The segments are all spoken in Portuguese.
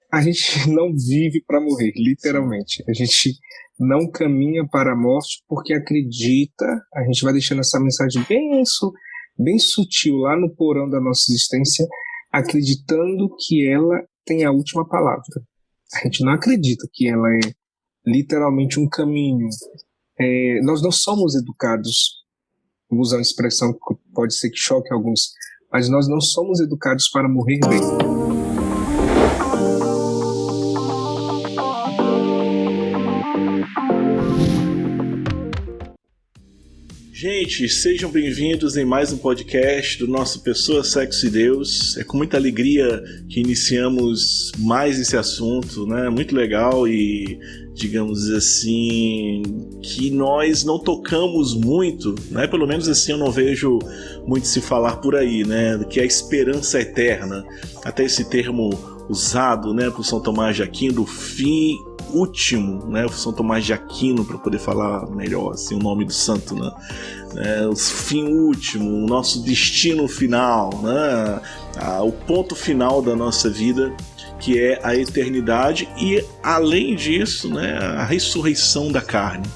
a gente não vive para morrer, literalmente. A gente não caminha para a morte porque acredita, a gente vai deixando essa mensagem bem sutil lá no porão da nossa existência, acreditando que ela tem a última palavra. A gente não acredita que ela é literalmente um caminho. Nós não somos educados, vou usar uma expressão que pode ser que choque alguns, mas nós não somos educados para morrer bem. Gente, sejam bem-vindos em mais um podcast do nosso Pessoa, Sexo e Deus. É com muita alegria que iniciamos mais esse assunto, né? Muito legal e, digamos assim, que nós não tocamos muito, né? Pelo menos assim eu não vejo muito se falar por aí, né? Que é a esperança eterna. Até esse termo usado, né, por São Tomás de Aquino, do fim último, né, São Tomás de Aquino, para poder falar melhor assim, o nome do santo, né, o fim último, o nosso destino final, né, o ponto final da nossa vida, que é a eternidade e, além disso, né, a ressurreição da carne.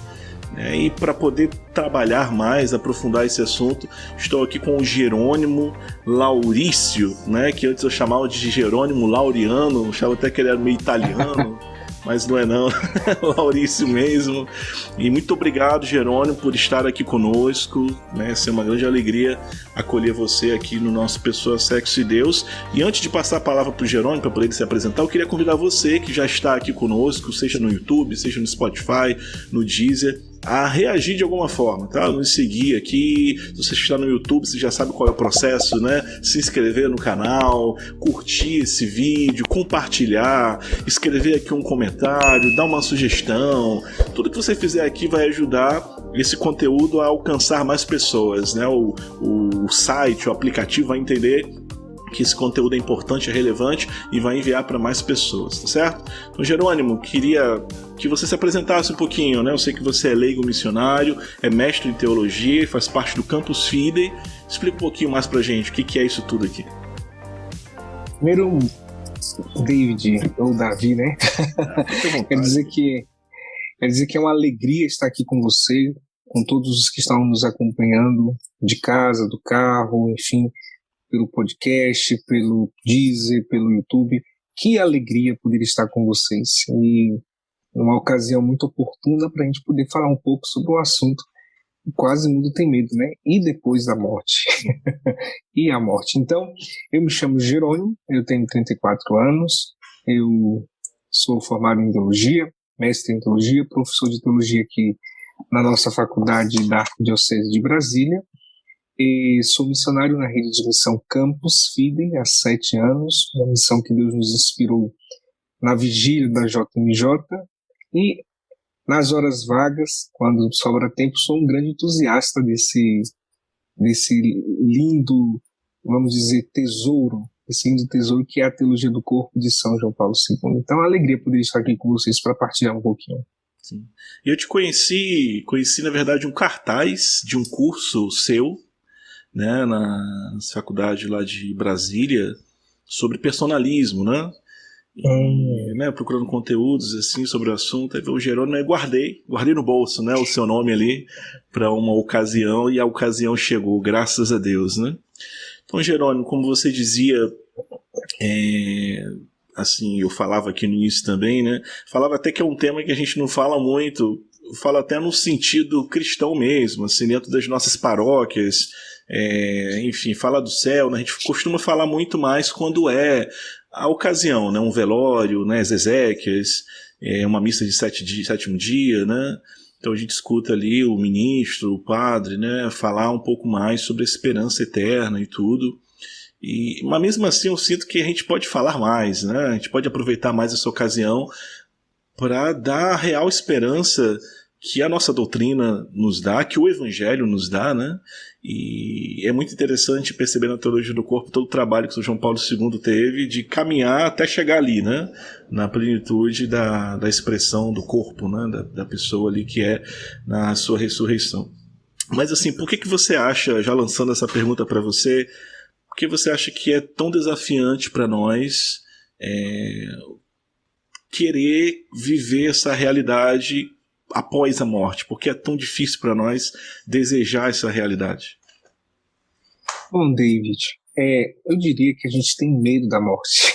E para poder trabalhar mais, aprofundar esse assunto, estou aqui com o Jerônimo Laurício, né, que antes eu chamava de Jerônimo Laureano, achava até que ele era meio italiano, mas não é não, Laurício mesmo. E muito obrigado, Jerônimo, por estar aqui conosco, né? É uma grande alegria acolher você aqui no nosso Pessoa, Sexo e Deus. E antes de passar a palavra para o Jerônimo, para poder se apresentar, eu queria convidar você que já está aqui conosco, seja no YouTube, seja no Spotify, no Deezer, a reagir de alguma forma, tá? Nos seguir aqui. Se você está no YouTube, você já sabe qual é o processo, né? Se inscrever no canal, curtir esse vídeo, compartilhar, escrever aqui um comentário, dar uma sugestão. Tudo que você fizer aqui vai ajudar esse conteúdo a alcançar mais pessoas, né? O site, o aplicativo vai entender que esse conteúdo é importante, é relevante e vai enviar para mais pessoas, tá certo? Então, Jerônimo, queria que você se apresentasse um pouquinho, né? Eu sei que você é leigo missionário, é mestre em teologia, faz parte do Campus Fidei. Explica um pouquinho mais pra gente o que é isso tudo aqui. Primeiro, David, ou Davi, né? Quer dizer que é uma alegria estar aqui com você, com todos os que estão nos acompanhando de casa, do carro, enfim, pelo podcast, pelo Deezer, pelo YouTube. Que alegria poder estar com vocês. E uma ocasião muito oportuna para a gente poder falar um pouco sobre o assunto. Quase o mundo tem medo, né? E depois da morte. E a morte. Então, eu me chamo Jerônimo, eu tenho 34 anos, eu sou formado em teologia, mestre em teologia, professor de teologia aqui na nossa faculdade da Arquidiocese de Brasília. E sou missionário na rede de missão Campus Fidei há 7 anos, uma missão que Deus nos inspirou na vigília da JMJ, e nas horas vagas, quando sobra tempo, sou um grande entusiasta desse lindo, vamos dizer, tesouro, esse lindo tesouro que é a teologia do corpo de São João Paulo II. Então é uma alegria poder estar aqui com vocês para partilhar um pouquinho. Sim. Eu te conheci na verdade um cartaz de um curso seu, né, na faculdade lá de Brasília, sobre personalismo, né? E, né, procurando conteúdos assim sobre o assunto, aí veio o Jerônimo, eu guardei no bolso, né, o seu nome ali para uma ocasião, e a ocasião chegou, graças a Deus, né? Então, Jerônimo, como você dizia, assim, eu falava aqui no início também, né? Falava até que é um tema que a gente não fala muito, fala até no sentido cristão mesmo, assim, dentro das nossas paróquias. Enfim, fala do céu, né? A gente costuma falar muito mais quando é a ocasião, né? Um velório, né? As exéquias, uma missa de sétimo dia, né? Então a gente escuta ali o ministro, o padre, né? Falar um pouco mais sobre a esperança eterna e tudo. Mas mesmo assim eu sinto que a gente pode falar mais, né? A gente pode aproveitar mais essa ocasião para dar a real esperança que a nossa doutrina nos dá, que o Evangelho nos dá, né? E é muito interessante perceber na teologia do corpo todo o trabalho que o São João Paulo II teve de caminhar até chegar ali, né? Na plenitude da expressão do corpo, né? Da pessoa ali que é na sua ressurreição. Mas assim, por que você acha, já lançando essa pergunta para você, por que você acha que é tão desafiante para nós querer viver essa realidade após a morte? Por que é tão difícil para nós desejar essa realidade? Bom, David, eu diria que a gente tem medo da morte.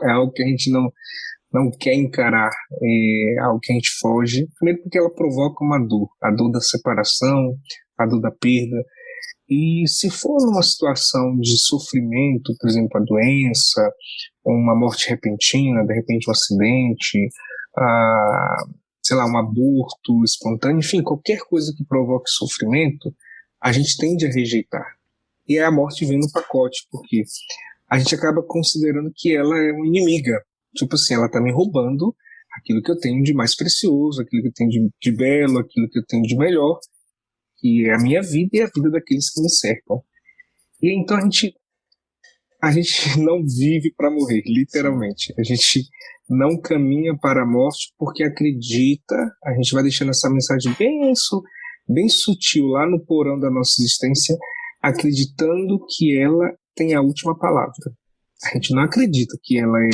É algo que a gente não quer encarar, é algo que a gente foge. Primeiro porque ela provoca uma dor, a dor da separação, a dor da perda. E se for numa situação de sofrimento, por exemplo, a doença, uma morte repentina, de repente um acidente, sei lá, um aborto espontâneo, enfim, qualquer coisa que provoque sofrimento, a gente tende a rejeitar. E a morte vem no pacote, porque a gente acaba considerando que ela é uma inimiga. Tipo assim, ela está me roubando aquilo que eu tenho de mais precioso, aquilo que eu tenho de belo, aquilo que eu tenho de melhor, que é a minha vida e a vida daqueles que me cercam. E então a gente não vive para morrer, literalmente. A gente não caminha para a morte porque acredita, a gente vai deixando essa mensagem bem sutil lá no porão da nossa existência, acreditando que ela tem a última palavra. A gente não acredita que ela é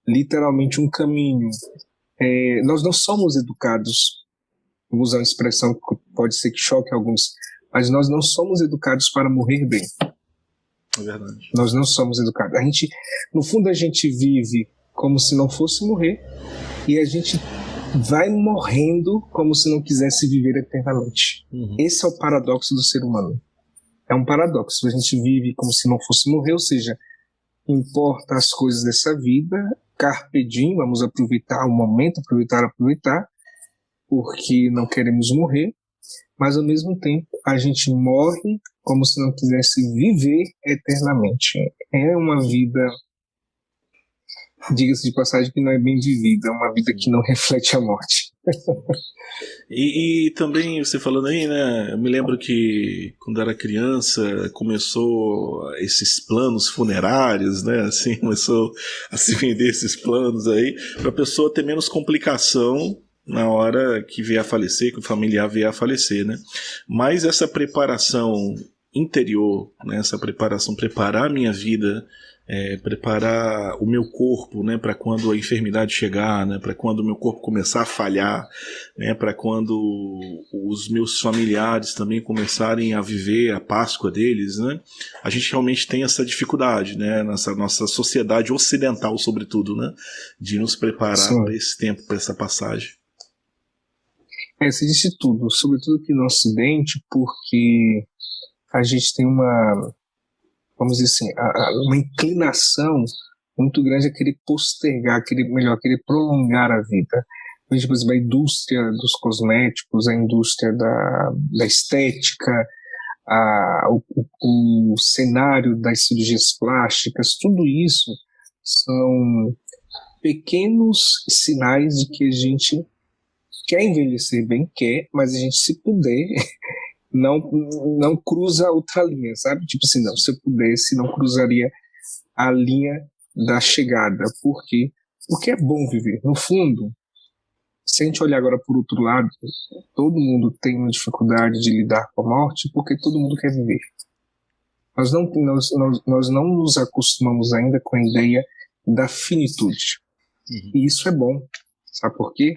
literalmente um caminho. Nós não somos educados, vou usar uma expressão que pode ser que choque alguns, mas nós não somos educados para morrer bem. É verdade. Nós não somos educados. No fundo, a gente vive como se não fosse morrer e a gente vai morrendo como se não quisesse viver eternamente. Uhum. Esse é o paradoxo do ser humano. É um paradoxo. A gente vive como se não fosse morrer, ou seja, importa as coisas dessa vida, carpe diem, vamos aproveitar o momento, aproveitar, porque não queremos morrer, mas ao mesmo tempo a gente morre como se não quisesse viver eternamente. É uma vida, diga-se de passagem, que não é bem vivida, é uma vida que não reflete a morte. E também, você falando aí, né, eu me lembro que quando era criança começou esses planos funerários, né, assim, começou a se vender esses planos aí, para a pessoa ter menos complicação na hora que vier a falecer, que o familiar vier a falecer, né? Mas essa preparação interior, né, essa preparação, preparar a minha vida, preparar o meu corpo, né, para quando a enfermidade chegar, né, para quando o meu corpo começar a falhar, né, para quando os meus familiares também começarem a viver a Páscoa deles, né, a gente realmente tem essa dificuldade, né, nessa nossa sociedade ocidental, sobretudo, né, de nos preparar para esse tempo, para essa passagem. Você disse tudo, sobretudo aqui no Ocidente, porque a gente tem vamos dizer assim, uma inclinação muito grande a querer postergar, querer prolongar a vida. Por exemplo, a indústria dos cosméticos, a indústria da estética, o cenário das cirurgias plásticas, tudo isso são pequenos sinais de que a gente quer envelhecer bem, mas a gente, se puder, não cruza outra linha, sabe? Tipo assim, não, se eu pudesse, não cruzaria a linha da chegada. Por quê? Porque é bom viver. No fundo, se a gente olhar agora por outro lado, todo mundo tem uma dificuldade de lidar com a morte porque todo mundo quer viver. Nós não nos acostumamos ainda com a ideia da finitude. E isso é bom. Sabe por quê?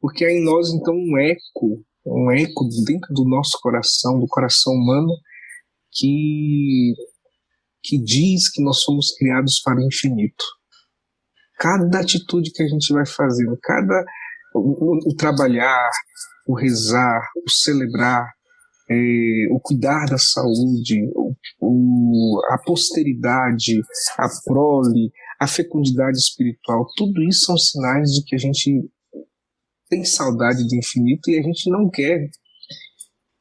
Porque há em nós, então, um eco dentro do nosso coração, do coração humano, que diz que nós somos criados para o infinito. Cada atitude que a gente vai fazendo, o trabalhar, o rezar, o celebrar, o cuidar da saúde, a posteridade, a prole, a fecundidade espiritual, tudo isso são sinais de que a gente tem saudade do infinito e a gente não quer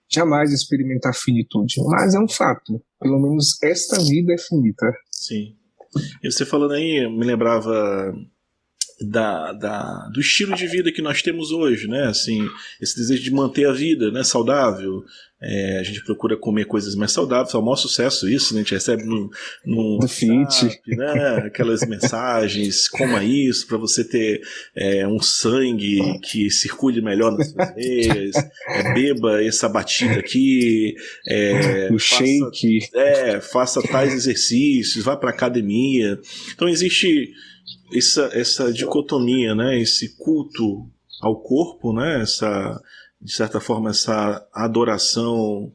jamais experimentar finitude, mas é um fato, pelo menos esta vida é finita. Sim. E você falando aí, me lembrava do estilo de vida que nós temos hoje, né? Assim, esse desejo de manter a vida, né, saudável. A gente procura comer coisas mais saudáveis, é o maior sucesso isso, né? A gente recebe no WhatsApp, né? Aquelas mensagens, coma isso para você ter um sangue que circule melhor nas suas veias, beba essa batida aqui, shake, faça tais exercícios, vá para academia. Então existe essa dicotomia, né? Esse culto ao corpo, né? De certa forma, essa adoração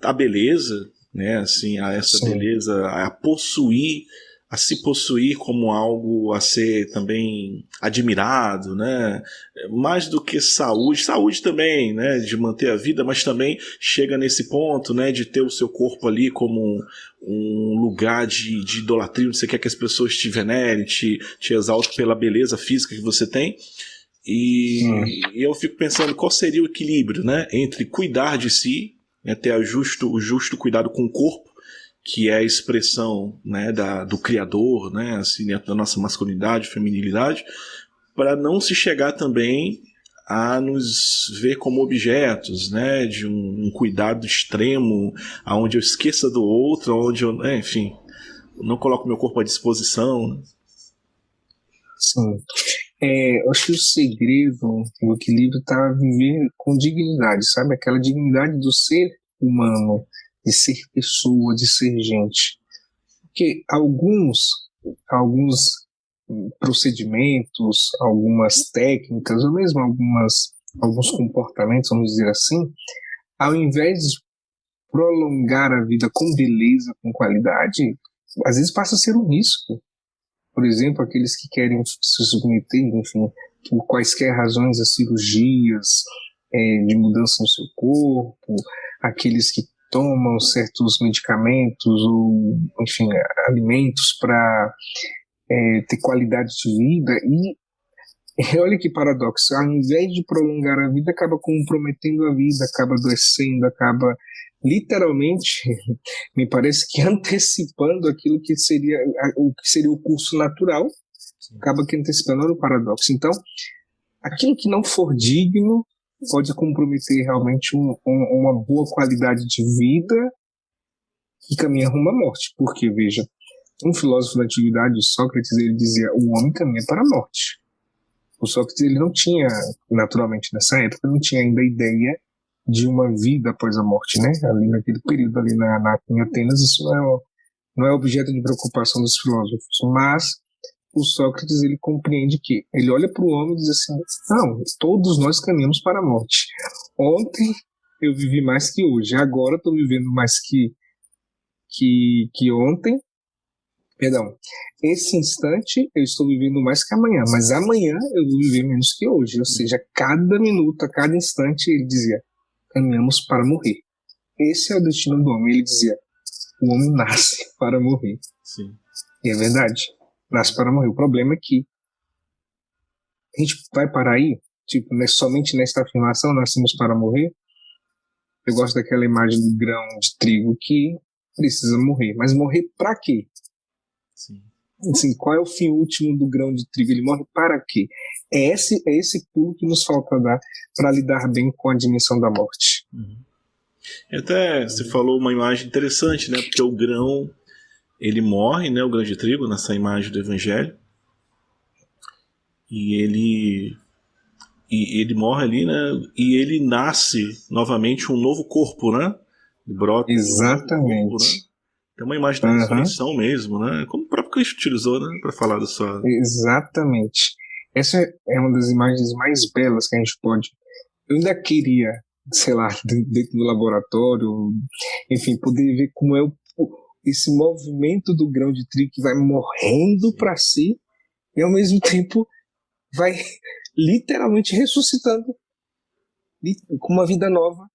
à beleza, né? Assim, a essa Sim. beleza, a se possuir como algo a ser também admirado, né? Mais do que saúde também, né? De manter a vida, mas também chega nesse ponto, né? De ter o seu corpo ali como um lugar de idolatria, onde você quer que as pessoas te venerem, te exaltem pela beleza física que você tem. E eu fico pensando qual seria o equilíbrio, né? Entre cuidar de si, né? Ter o justo cuidado com o corpo, que é a expressão, né, do Criador, né, assim, dentro da nossa masculinidade, feminilidade, para não se chegar também a nos ver como objetos, né, de um cuidado extremo, aonde eu esqueça do outro, onde eu, enfim, não coloco meu corpo à disposição. Né? Sim. Eu acho que o segredo, o equilíbrio está a viver com dignidade, sabe? Aquela dignidade do ser humano, de ser pessoa, de ser gente. Porque alguns procedimentos, algumas técnicas, ou mesmo alguns comportamentos, vamos dizer assim, ao invés de prolongar a vida com beleza, com qualidade, às vezes passa a ser um risco. Por exemplo, aqueles que querem se submeter, enfim, por quaisquer razões a cirurgias de mudança no seu corpo, aqueles que tomam certos medicamentos ou, enfim, alimentos para ter qualidade de vida. E olha que paradoxo, ao invés de prolongar a vida, acaba comprometendo a vida, acaba adoecendo, acaba literalmente, me parece que antecipando aquilo que seria o curso natural. Sim. Acaba que antecipando. Olha o paradoxo. Então, aquilo que não for digno pode comprometer realmente uma boa qualidade de vida e caminha rumo à morte. Porque, veja, um filósofo da antiguidade, Sócrates, ele dizia: o homem caminha para a morte. O Sócrates, ele não tinha, naturalmente nessa época, não tinha ainda a ideia de uma vida após a morte, né? Ali naquele período ali em Atenas, isso não é objeto de preocupação dos filósofos, mas o Sócrates, ele compreende que ele olha para o homem e diz assim: não, todos nós caminhamos para a morte. Ontem eu vivi mais que hoje, agora estou vivendo mais que ontem. Perdão, esse instante eu estou vivendo mais que amanhã, mas amanhã eu vou viver menos que hoje. Ou seja, cada minuto, a cada instante, ele dizia: caminhamos para morrer. Esse é o destino do homem. Ele dizia: o homem nasce para morrer. Sim. E é verdade, nasce para morrer. O problema é que a gente vai parar aí, tipo, somente nesta afirmação, nascemos para morrer. Eu gosto daquela imagem do grão de trigo que precisa morrer. Mas morrer para quê? Sim. Assim, qual é o fim último do grão de trigo? Ele morre para quê? É esse pulo que nos falta dar para lidar bem com a dimensão da morte. Uhum. Até você falou uma imagem interessante, né? Porque o grão, ele morre, né? O grão de trigo, nessa imagem do Evangelho. E ele morre ali, né? E ele nasce novamente um novo corpo, né? Brota. Exatamente. Um novo corpo, né? Tem uma imagem da ressurreição mesmo, né? Como o próprio Cristo utilizou, né? Para falar da sua... Exatamente. Essa é uma das imagens mais belas que a gente pode... Eu ainda queria, sei lá, dentro do laboratório, enfim, poder ver como é esse movimento do grão de trigo que vai morrendo para si e ao mesmo tempo vai literalmente ressuscitando com uma vida nova.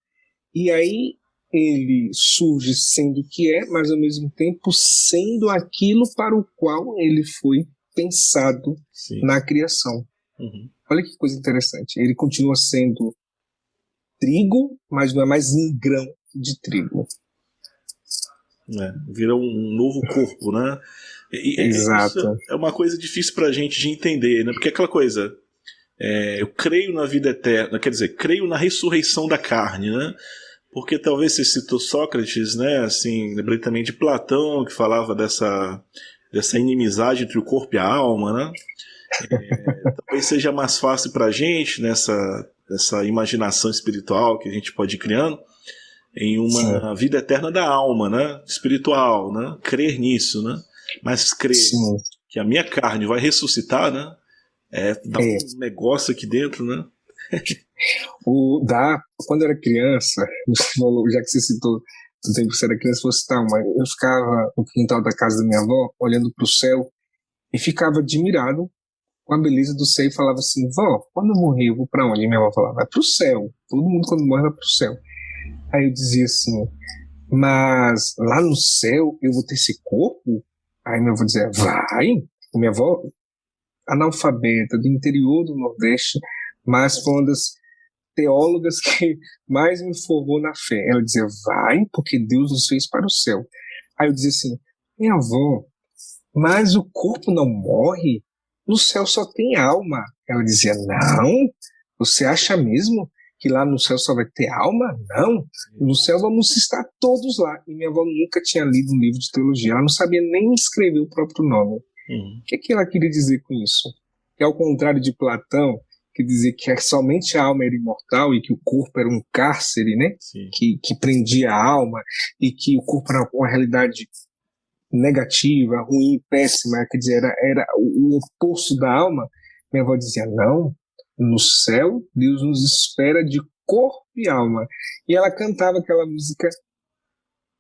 E aí ele surge sendo o que é, mas ao mesmo tempo sendo aquilo para o qual ele foi pensado na criação. Uhum. Olha que coisa interessante. Ele continua sendo trigo, mas não é mais um grão de trigo. Vira um novo corpo, né? Exato. Isso é uma coisa difícil pra gente de entender, né? Porque aquela coisa... eu creio na vida eterna, quer dizer, creio na ressurreição da carne, né? Porque talvez você citou Sócrates, né? Assim, lembrei também de Platão, que falava dessa inimizade entre o corpo e a alma, né? Talvez seja mais fácil pra gente, nessa imaginação espiritual que a gente pode ir criando, em uma vida eterna da alma, né? Espiritual, né? Crer nisso, né? Mas crer que a minha carne vai ressuscitar, né? Dá um negócio aqui dentro, né? Quando eu era criança, já que você citou o tempo que você era criança, vou citar uma. Eu ficava no quintal da casa da minha avó, olhando para o céu, e ficava admirado com a beleza do céu e falava assim: vó, quando eu morrer, eu vou para onde? E minha avó falava: vai para o céu. Todo mundo, quando morre, vai para o céu. Aí eu dizia assim: mas lá no céu eu vou ter esse corpo? Aí minha avó dizia: vai. E minha avó, analfabeta, do interior do Nordeste, mas foi uma das teólogas que mais me formou na fé. Ela dizia: vai, porque Deus nos fez para o céu. Aí eu dizia assim: minha avó, mas o corpo não morre? No céu só tem alma. Ela dizia: não, você acha mesmo que lá no céu só vai ter alma? Não, no céu vamos estar todos lá. E minha avó nunca tinha lido um livro de teologia, ela não sabia nem escrever o próprio nome. O que ela queria dizer com isso? Que ao contrário de Platão, que dizia que somente a alma era imortal e que o corpo era um cárcere, né? Que prendia a alma, e que o corpo era uma realidade negativa, ruim, péssima, quer dizer, era o oposto da alma. Minha avó dizia: não, no céu Deus nos espera de corpo e alma. E ela cantava aquela música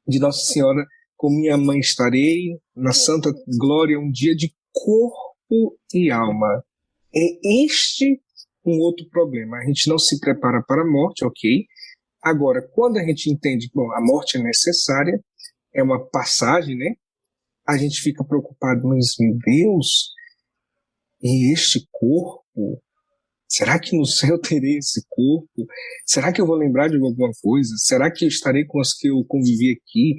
de Nossa Senhora: com minha mãe estarei na santa glória um dia de corpo e alma. É este um outro problema. A gente não se prepara para a morte, ok? Agora, quando a gente entende que a morte é necessária, é uma passagem, né? A gente fica preocupado: mas, meu Deus, e este corpo? Será que no céu terei esse corpo? Será que eu vou lembrar de alguma coisa? Será que eu estarei com as que eu convivi aqui?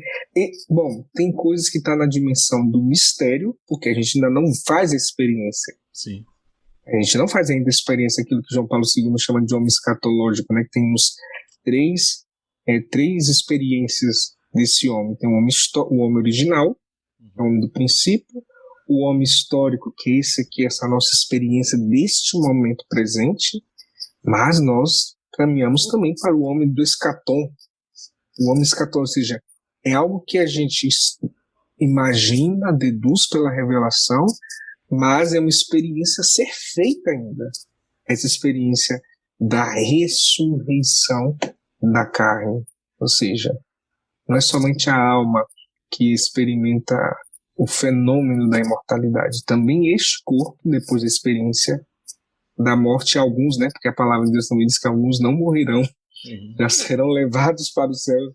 Tem coisas que estão na dimensão do mistério, porque a gente ainda não faz a experiência. Sim. A gente não faz ainda a experiência, aquilo que João Paulo II chama de homem escatológico, né? Que tem uns três experiências desse homem. Tem o homem original, o homem do princípio, o homem histórico, que esse aqui é essa nossa experiência deste momento presente, mas nós caminhamos também para o homem do escatom. O homem escatom, ou seja, é algo que a gente imagina, deduz pela revelação, mas é uma experiência a ser feita ainda. Essa experiência da ressurreição da carne. Ou seja, não é somente a alma que experimenta o fenômeno da imortalidade. Também este corpo, depois da experiência da morte, alguns, né? Porque a palavra de Deus também diz que alguns não morrerão, já serão levados para o céu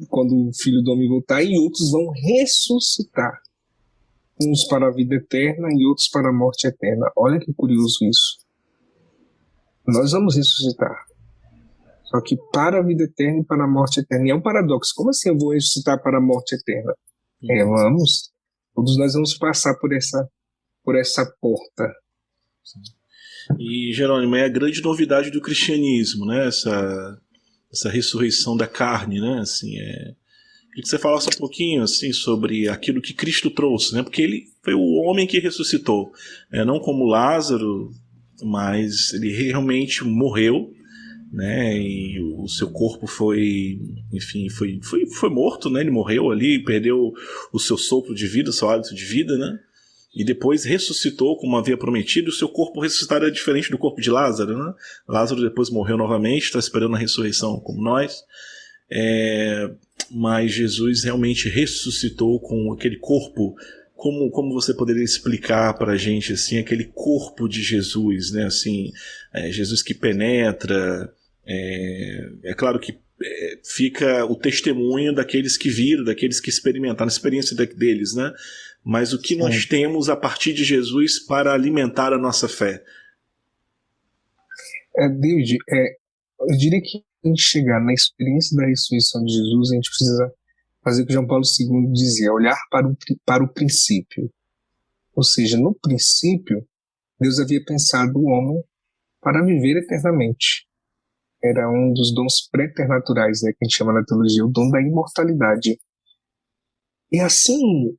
quando o Filho do Homem voltar, e outros vão ressuscitar. Uns para a vida eterna e outros para a morte eterna. Olha que curioso isso. Nós vamos ressuscitar. Só que para a vida eterna e para a morte eterna. E é um paradoxo. Como assim eu vou ressuscitar para a morte eterna? Vamos. Todos nós vamos passar por essa porta. Sim. E, Jerônimo, é a grande novidade do cristianismo, né? Essa ressurreição da carne, né? Assim, queria que você falasse um pouquinho assim, sobre aquilo que Cristo trouxe, né? Porque ele foi o homem que ressuscitou, não como Lázaro, mas ele realmente morreu, né? E o seu corpo foi morto, né? Ele morreu ali, perdeu o seu sopro de vida, o seu hálito de vida, né? E depois ressuscitou como havia prometido. O seu corpo ressuscitado é diferente do corpo de Lázaro, né? Lázaro depois morreu novamente, está esperando a ressurreição como nós. Mas Jesus realmente ressuscitou com aquele corpo. Como você poderia explicar para a gente assim, aquele corpo de Jesus, né? Assim, Jesus que penetra. É claro que fica o testemunho daqueles que viram, daqueles que experimentaram, a experiência deles, né? Mas o que nós temos a partir de Jesus para alimentar a nossa fé? David, eu diria que a gente chegar na experiência da ressurreição de Jesus, a gente precisa fazer o que João Paulo II dizia: olhar para o princípio. Ou seja, no princípio, Deus havia pensado o homem para viver eternamente. Era um dos dons preternaturais, né, que a gente chama na teologia o dom da imortalidade. E assim,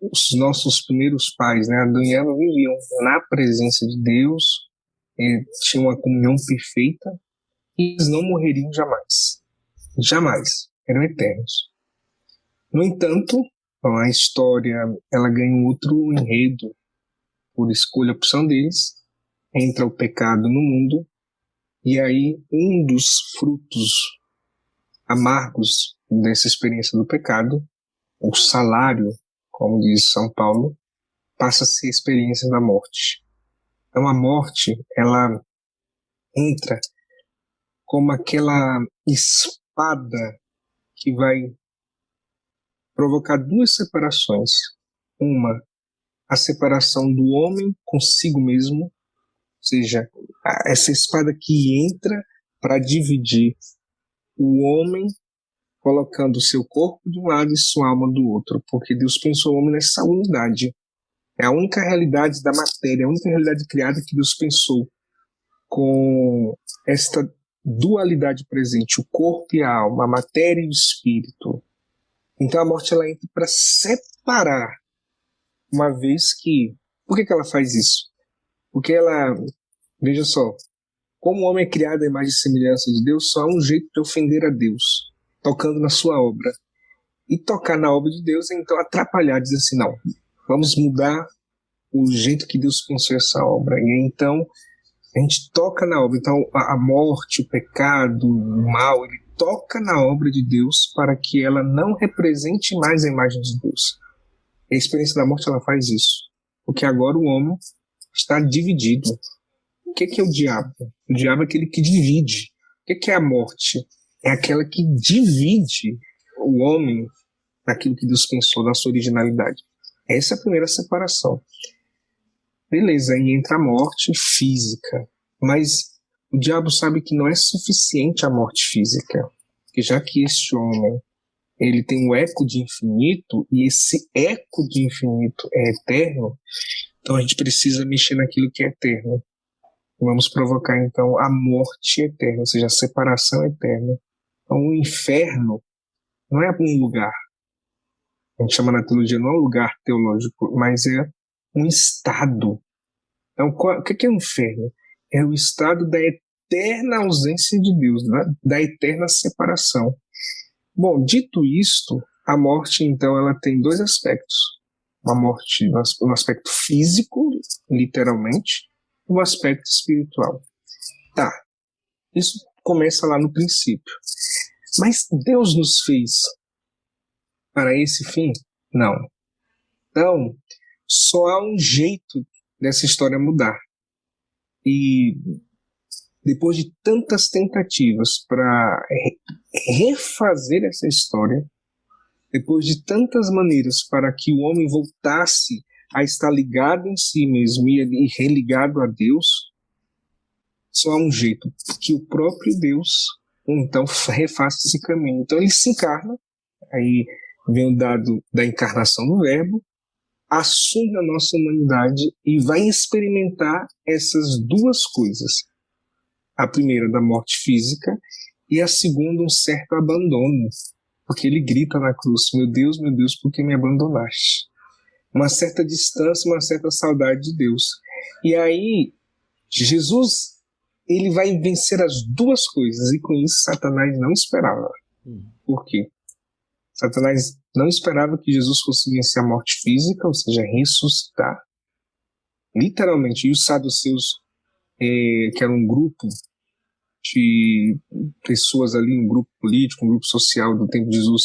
os nossos primeiros pais, né, Adão e Eva, viviam na presença de Deus, tinham uma comunhão perfeita, e eles não morreriam jamais. Jamais. Eram eternos. No entanto, a história ela ganha um outro enredo por escolha, opção deles, entra o pecado no mundo, e aí um dos frutos amargos dessa experiência do pecado, o salário, como diz São Paulo, passa a ser a experiência da morte. Então a morte, ela entra como aquela espada que vai provocar duas separações. Uma, a separação do homem consigo mesmo, ou seja, essa espada que entra para dividir o homem, colocando o seu corpo de um lado e sua alma do outro, porque Deus pensou o homem nessa unidade. É a única realidade da matéria, a única realidade criada que Deus pensou com esta dualidade presente, o corpo e a alma, a matéria e o espírito. Então a morte ela entra para separar, uma vez que... Por que ela faz isso? Porque ela, veja só, como o homem é criado à imagem e semelhança de Deus, só há um jeito de ofender a Deus, tocando na sua obra. E tocar na obra de Deus é então atrapalhar, dizer assim, não, vamos mudar o jeito que Deus pensou essa obra. E então a gente toca na obra. Então a morte, o pecado, o mal, ele toca na obra de Deus para que ela não represente mais a imagem de Deus. A experiência da morte ela faz isso, porque agora o homem está dividido. O que é o diabo? O diabo é aquele que divide. O que é a morte? É aquela que divide o homem daquilo que Deus pensou, da sua originalidade. Essa é a primeira separação. Beleza, aí entra a morte física. Mas o diabo sabe que não é suficiente a morte física. Porque já que este homem ele tem um eco de infinito, e esse eco de infinito é eterno, então a gente precisa mexer naquilo que é eterno. Vamos provocar então a morte eterna, ou seja, a separação eterna. Então o inferno não é um lugar. A gente chama na teologia não é um lugar teológico, mas é um estado. Então o que é o inferno? É o estado da eterna ausência de Deus, da eterna separação. Bom, dito isto, a morte então ela tem dois aspectos. Uma morte no aspecto físico, literalmente, e um aspecto espiritual. Tá, isso começa lá no princípio. Mas Deus nos fez para esse fim? Não. Então, só há um jeito dessa história mudar. E depois de tantas tentativas para refazer essa história, depois de tantas maneiras para que o homem voltasse a estar ligado em si mesmo e religado a Deus, só há um jeito, que o próprio Deus então refaça esse caminho. Então ele se encarna, aí vem o dado da encarnação do Verbo, assume a nossa humanidade e vai experimentar essas duas coisas. A primeira da morte física e a segunda um certo abandono, porque ele grita na cruz, meu Deus, por que me abandonaste? Uma certa distância, uma certa saudade de Deus. E aí Jesus ele vai vencer as duas coisas, e com isso Satanás não esperava. Por quê? Satanás não esperava que Jesus fosse vencer a morte física, ou seja, ressuscitar, literalmente. E os saduceus, que era um grupo de pessoas ali, um grupo político, um grupo social do tempo de Jesus,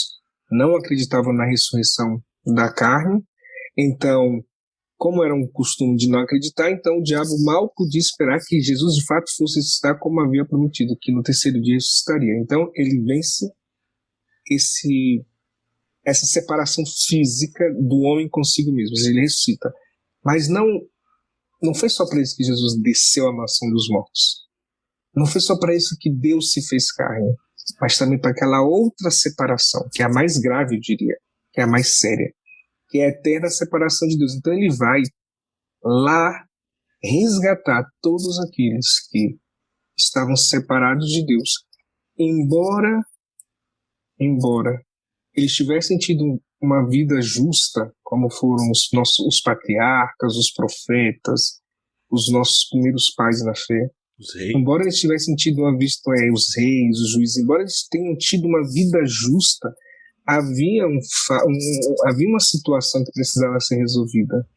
não acreditavam na ressurreição da carne. Então, como era um costume de não acreditar, então o diabo mal podia esperar que Jesus de fato fosse ressuscitar como havia prometido, que no terceiro dia ressuscitaria. Então ele vence essa separação física do homem consigo mesmo, ele ressuscita. Mas não foi só para isso que Jesus desceu à mansão dos mortos. Não foi só para isso que Deus se fez carne, mas também para aquela outra separação, que é a mais grave, eu diria, que é a mais séria, que é a eterna separação de Deus. Então ele vai lá resgatar todos aqueles que estavam separados de Deus, embora eles tivessem tido uma vida justa, como foram os patriarcas, os profetas, os nossos primeiros pais na fé. Embora eles tivessem tido os reis, os juízes, embora eles tenham tido uma vida justa, havia uma situação que precisava ser resolvida.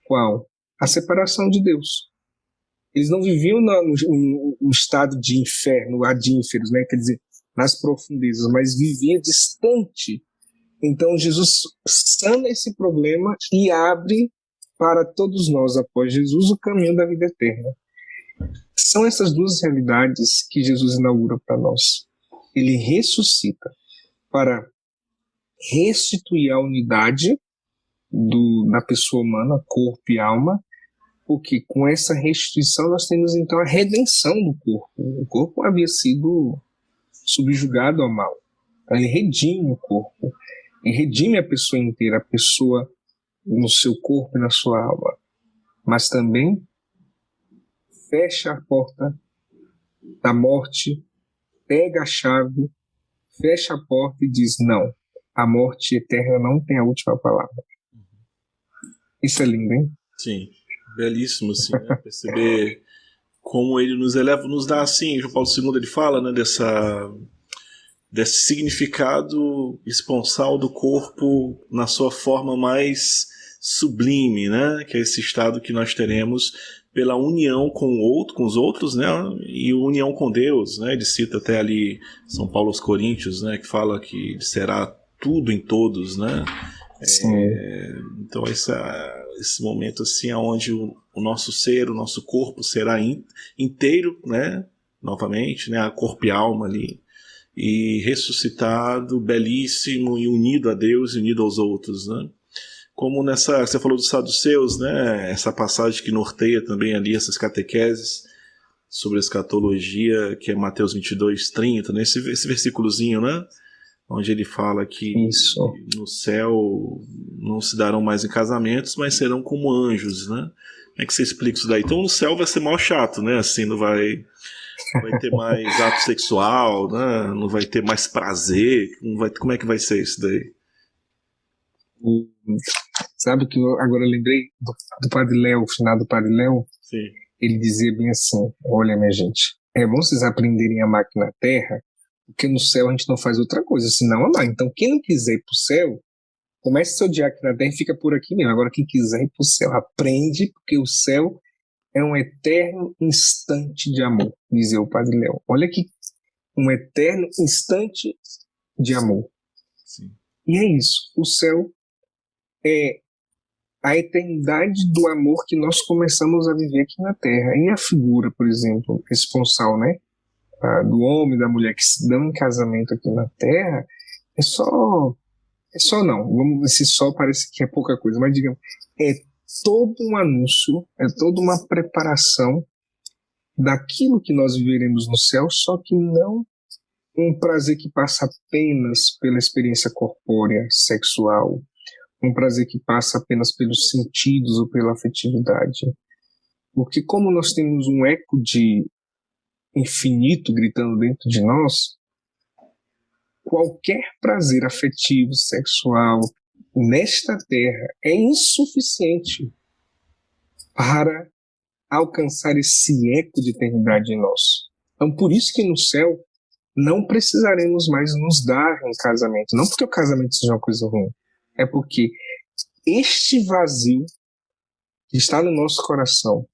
Qual? a separação de Deus. Eles não viviam no estado de inferno, adínferos, né? Quer dizer, nas profundezas, mas viviam distante. Então Jesus sana esse problema e abre para todos nós, após Jesus, o caminho da vida eterna. São essas duas realidades que Jesus inaugura para nós. Ele ressuscita para restituir a unidade da pessoa humana, corpo e alma, porque com essa restituição nós temos então a redenção do corpo. O corpo havia sido subjugado ao mal. Ele redime o corpo, e redime a pessoa inteira, a pessoa no seu corpo e na sua alma. Mas também fecha a porta da morte, pega a chave, fecha a porta e diz: não, a morte eterna não tem a última palavra. Isso é lindo, hein? Sim, belíssimo, assim, né? Perceber como ele nos eleva, nos dá, assim, João Paulo II, ele fala, né, desse significado esponsal do corpo na sua forma mais sublime, né? Que é esse estado que nós teremos pela união com os outros, né? E união com Deus, né? Ele cita até ali São Paulo aos Coríntios, né? Que fala que será tudo em todos, né? Então esse momento assim, onde o nosso ser, o nosso corpo será inteiro, né? Novamente, né? Corpo e alma ali, e ressuscitado, belíssimo, e unido a Deus e unido aos outros, né? Como você falou dos saduceus, né? Essa passagem que norteia também ali essas catequeses sobre a escatologia, que é Mateus 22:30, né? Esse versículozinho, né? Onde ele fala que no céu não se darão mais em casamentos, mas serão como anjos, né? Como é que você explica isso daí? Então no céu vai ser mal chato, né? Assim, não vai ter mais ato sexual, né? Não vai ter mais prazer, como é que vai ser isso daí? Sabe que agora eu lembrei do Padre Léo, o finado Padre Léo. Sim. Ele dizia bem assim: olha, minha gente, é bom vocês aprenderem a amar aqui na Terra, porque no céu a gente não faz outra coisa senão amar. Então quem não quiser ir pro céu, comece a se odiar aqui na Terra e fica por aqui mesmo. Agora quem quiser ir pro céu, aprende, porque o céu é um eterno instante de amor, dizia o Padre Léo. Olha que um eterno instante de amor. Sim. E é isso, o céu é a eternidade do amor que nós começamos a viver aqui na Terra. E a figura, por exemplo, esponsal, né? Do homem e da mulher que se dão em casamento aqui na Terra, é só não, vamos ver se só parece que é pouca coisa, mas digamos, é todo um anúncio, é toda uma preparação daquilo que nós viveremos no céu, só que não um prazer que passa apenas pela experiência corpórea, sexual, um prazer que passa apenas pelos sentidos ou pela afetividade. Porque como nós temos um eco de infinito gritando dentro de nós, qualquer prazer afetivo, sexual, nesta terra é insuficiente para alcançar esse eco de eternidade em nós. Então, por isso que no céu não precisaremos mais nos dar em casamento. Não porque o casamento seja uma coisa ruim, é porque este vazio que está no nosso coração,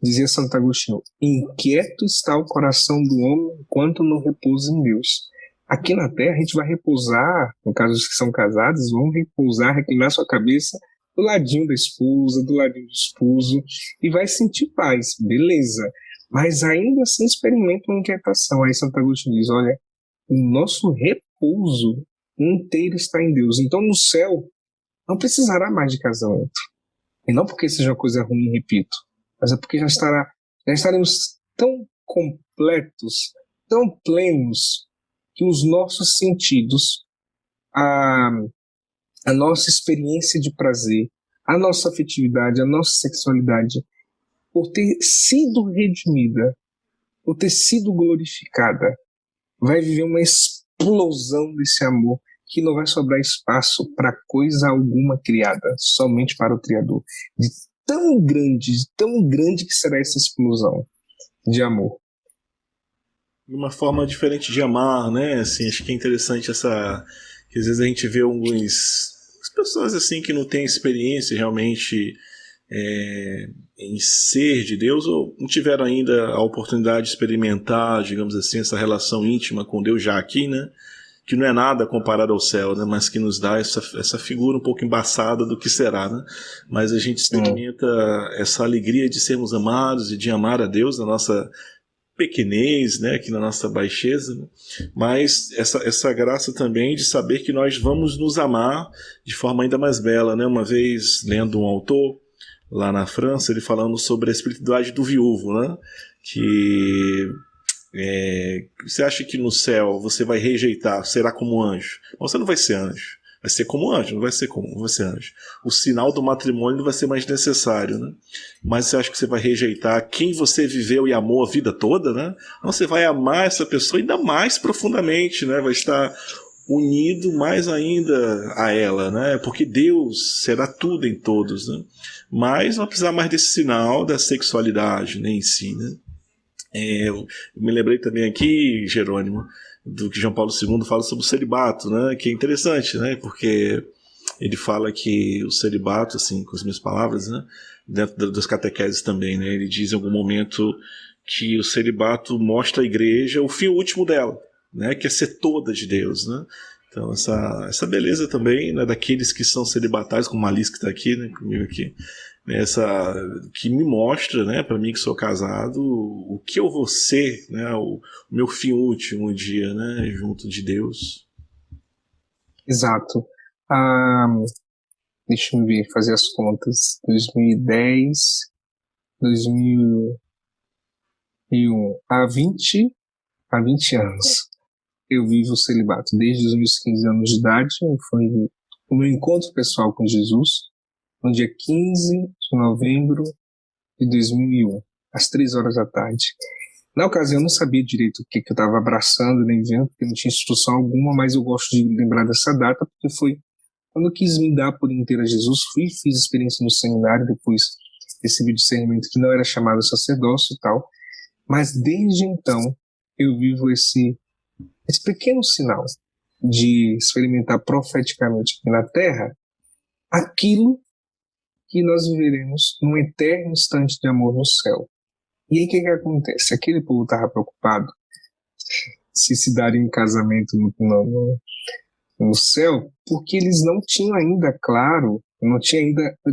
dizia Santo Agostinho, inquieto está o coração do homem enquanto não repousa em Deus. Aqui na Terra a gente vai repousar, no caso dos que são casados, vão repousar, reclinar sua cabeça do ladinho da esposa, do ladinho do esposo, e vai sentir paz, beleza. Mas ainda assim experimenta uma inquietação. Aí Santo Agostinho diz, olha, o nosso repouso inteiro está em Deus. Então no céu não precisará mais de casamento. E não porque seja uma coisa ruim, repito, mas é porque já estaremos tão completos, tão plenos, que os nossos sentidos, a nossa experiência de prazer, a nossa afetividade, a nossa sexualidade, por ter sido redimida, por ter sido glorificada, vai viver uma explosão desse amor que não vai sobrar espaço para coisa alguma criada, somente para o Criador. De tão grande que será essa explosão de amor. Uma forma diferente de amar, né? Assim, acho que é interessante que às vezes a gente vê as pessoas assim que não têm experiência realmente em ser de Deus, ou não tiveram ainda a oportunidade de experimentar, digamos assim, essa relação íntima com Deus já aqui, né? Que não é nada comparado ao céu, né? Mas que nos dá essa figura um pouco embaçada do que será, né? Mas a gente experimenta essa alegria de sermos amados e de amar a Deus na nossa pequenez, né? Aqui na nossa baixeza, né? Mas essa graça também de saber que nós vamos nos amar de forma ainda mais bela, né? Uma vez, lendo um autor lá na França, ele falando sobre a espiritualidade do viúvo, né? Que você acha que no céu você vai rejeitar, será como anjo? Você não vai ser anjo. Vai ser como anjo, não vai ser anjo. O sinal do matrimônio não vai ser mais necessário, né? Mas você acha que você vai rejeitar quem você viveu e amou a vida toda, né? Não, você vai amar essa pessoa ainda mais profundamente, né? Vai estar unido mais ainda a ela, né? Porque Deus será tudo em todos, né? Mas não vai precisar mais desse sinal da sexualidade, né, em si, né? Eu me lembrei também aqui, Jerônimo, do que João Paulo II fala sobre o celibato, né? Que é interessante, né? Porque ele fala que o celibato, assim, com as minhas palavras, né? Dentro das catequeses também, né? Ele diz em algum momento que o celibato mostra à igreja o fim último dela, né? Que é ser toda de Deus, né? Então essa beleza também, né, daqueles que são celibatários, como a Alice que está aqui, né, comigo aqui, né, que me mostra, né, para mim que sou casado, o que eu vou ser, né, o meu fim último dia, né, junto de Deus. Exato. Deixa eu ver, fazer as contas. 2010, 2001, há 20 anos. Eu vivo o celibato desde os meus 15 anos de idade. Foi o meu encontro pessoal com Jesus no dia 15 de novembro de 2001, às 3 horas da tarde. Na ocasião eu não sabia direito o que eu estava abraçando, nem vendo, porque não tinha instrução alguma, mas eu gosto de lembrar dessa data, porque foi quando eu quis me dar por inteiro a Jesus. Fiz experiência no seminário, depois recebi discernimento que não era chamado sacerdócio e tal, mas desde então eu vivo esse pequeno sinal de experimentar profeticamente aqui na Terra aquilo que nós viveremos num eterno instante de amor no céu. E aí o que acontece? Aquele povo estava preocupado se darem em casamento no céu, porque eles não tinham ainda claro, eu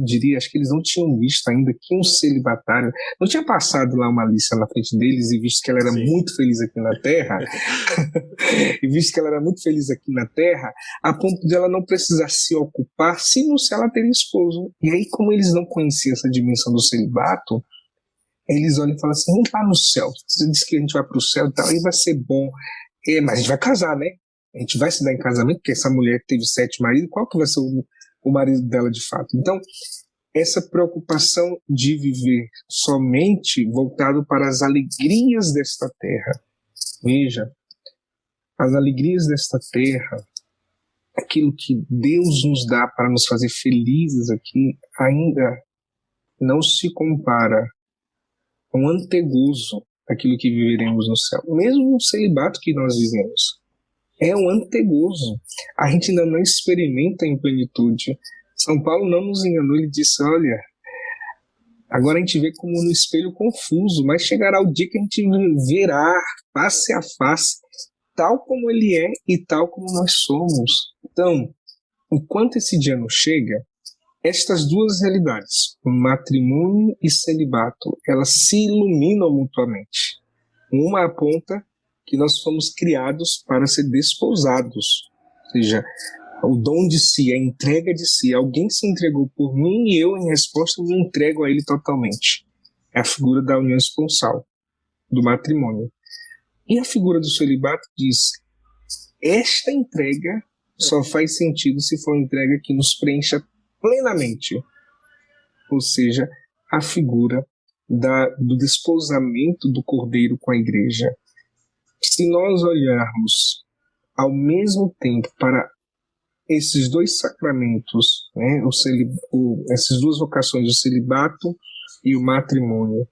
diria, acho que eles não tinham visto ainda que um celibatário, não tinha passado lá uma lista na frente deles e visto que ela era muito feliz aqui na Terra, e visto que ela era muito feliz aqui na Terra, a ponto de ela não precisar se ocupar se no céu ela teria esposo. E aí, como eles não conheciam essa dimensão do celibato, eles olham e falam assim: vamos lá no céu, você disse que a gente vai para o céu e tal, aí vai ser bom, mas a gente vai casar, né? A gente vai se dar em casamento, porque essa mulher teve 7 maridos, qual que vai ser o marido dela de fato? Então, essa preocupação de viver somente voltado para as alegrias desta terra. Veja, as alegrias desta terra, aquilo que Deus nos dá para nos fazer felizes aqui, ainda não se compara com o antegozo daquilo que viveremos no céu. Mesmo o celibato que nós vivemos é um antegozo. A gente ainda não experimenta em plenitude. São Paulo não nos enganou, ele disse: olha, agora a gente vê como no espelho confuso, mas chegará o dia que a gente verá face a face, tal como ele é e tal como nós somos. Então, enquanto esse dia não chega, estas duas realidades, matrimônio e celibato, elas se iluminam mutuamente. Uma aponta que nós fomos criados para ser desposados, ou seja, o dom de si, a entrega de si. Alguém se entregou por mim e eu, em resposta, me entrego a ele totalmente. É a figura da união esponsal, do matrimônio. E a figura do celibato diz: esta entrega só faz sentido se for uma entrega que nos preencha plenamente. Ou seja, a figura do desposamento do Cordeiro com a igreja. Se nós olharmos ao mesmo tempo para esses dois sacramentos, né, essas duas vocações, o celibato e o matrimônio,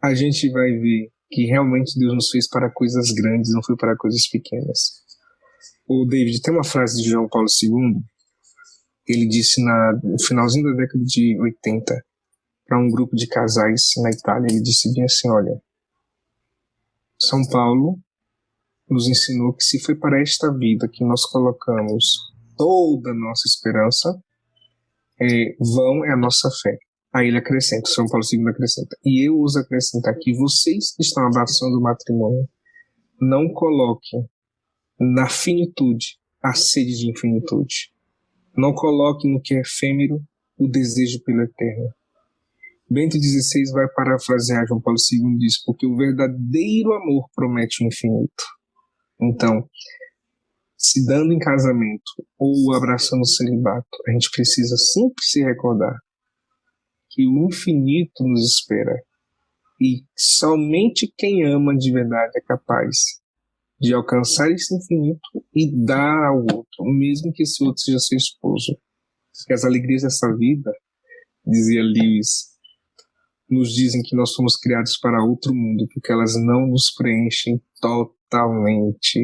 a gente vai ver que realmente Deus nos fez para coisas grandes, não foi para coisas pequenas. O David, tem uma frase de João Paulo II, ele disse no finalzinho da década de 80, para um grupo de casais na Itália. Ele disse bem assim: olha, São Paulo nos ensinou que se foi para esta vida que nós colocamos toda a nossa esperança, vão é a nossa fé. Aí ele acrescenta, São Paulo II acrescenta, e eu os acrescentar que vocês que estão abraçando o matrimônio, não coloquem na finitude a sede de infinitude. Não coloquem no que é efêmero o desejo pelo eterno. Bento XVI vai parafrasear João Paulo II e diz, porque o verdadeiro amor promete o infinito. Então, se dando em casamento ou abraçando o celibato, a gente precisa sempre se recordar que o infinito nos espera e somente quem ama de verdade é capaz de alcançar esse infinito e dar ao outro, mesmo que esse outro seja seu esposo. Porque as alegrias dessa vida, dizia Lewis, nos dizem que nós fomos criados para outro mundo, porque elas não nos preenchem totalmente.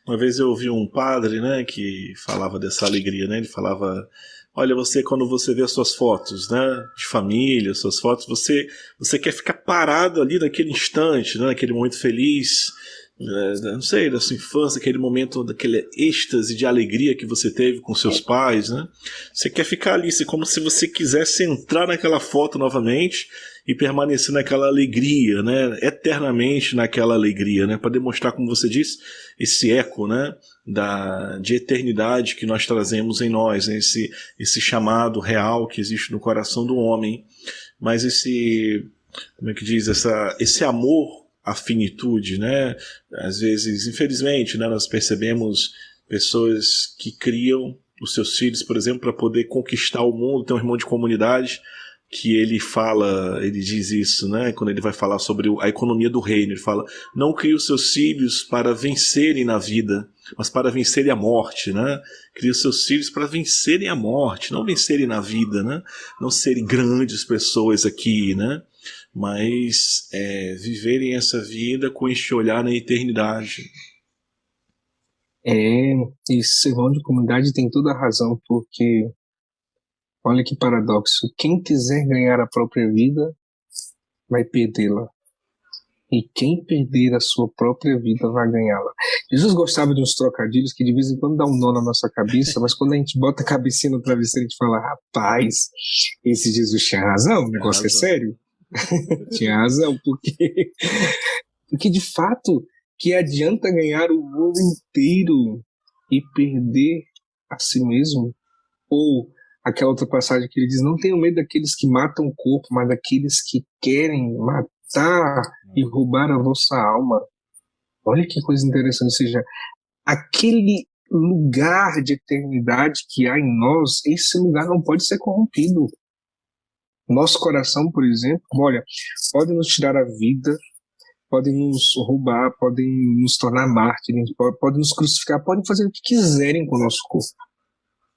Uma vez eu ouvi um padre, né, que falava dessa alegria, né? Ele falava: olha, quando você vê as suas fotos, né, de família, suas fotos, você quer ficar parado ali naquele instante, né, naquele momento feliz, não sei, da sua infância, aquele momento, daquele êxtase de alegria que você teve com seus pais, né? Você quer ficar ali, como se você quisesse entrar naquela foto novamente e permanecer naquela alegria, né? Eternamente naquela alegria, né? Para demonstrar, como você disse, esse eco, né? De eternidade que nós trazemos em nós, né? Esse chamado real que existe no coração do homem. Mas como é que diz, esse amor à finitude, né? Às vezes, infelizmente, né, nós percebemos pessoas que criam os seus filhos, por exemplo, para poder conquistar o mundo. Tem um irmão de comunidade que ele diz isso, né? Quando ele vai falar sobre a economia do reino, ele fala: não crie os seus filhos para vencerem na vida, mas para vencerem a morte, né? Crie os seus filhos para vencerem a morte, não vencerem na vida, né? Não serem grandes pessoas aqui, né? Mas viverem essa vida com este olhar na eternidade. Esse irmão de comunidade tem toda a razão, porque olha que paradoxo, quem quiser ganhar a própria vida vai perdê-la, e quem perder a sua própria vida vai ganhá-la. Jesus gostava de uns trocadilhos que de vez em quando dá um nó na nossa cabeça, mas quando a gente bota a cabecinha no travesseiro, a gente fala: rapaz, esse Jesus tinha razão, o negócio é sério. Tinha razão, porque de fato, que adianta ganhar o mundo inteiro e perder a si mesmo? Ou aquela outra passagem que ele diz: não tenham medo daqueles que matam o corpo, mas daqueles que querem matar e roubar a vossa alma. Olha que coisa interessante, ou seja, aquele lugar de eternidade que há em nós, esse lugar não pode ser corrompido. Nosso coração, por exemplo, olha, podem nos tirar a vida, podem nos roubar, podem nos tornar mártires, podem nos crucificar, podem fazer o que quiserem com o nosso corpo.